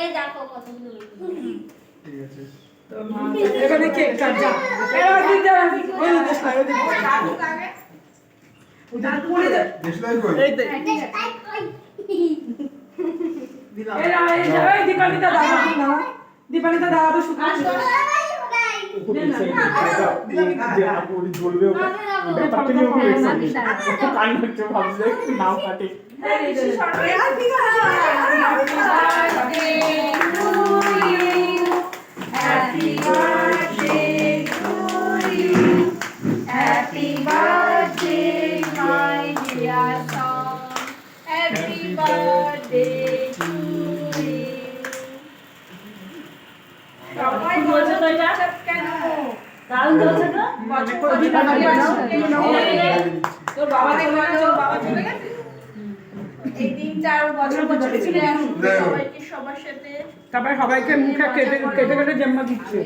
এই দেখো কতগুলো ঠিক আছে এখানে কেক কাট যা এবার দিতে হবে ওই দেশ না ওই দেশলাই কই এই তো এরা এই দীপালিতা দাদা না দীপালিতা দাদা তো শুকা যে আপু জ্বলবে ওটা ব্যাপারটা নিয়ে ওকে কাইন্ড হচ্ছে ভাবছে নাও কাটে Happy birthday to you. Happy birthday, my dear son. Happy birthday to you. সবাই বলছে তো এটা কেন কাল বলছে তো তো বাবা চলে গেছে এই 3-4 বছর বছর ছিল সবাইকে সবার সাথে তারপরে সবাইকে মুখে কেটে কেটে জন্ম দিচ্ছে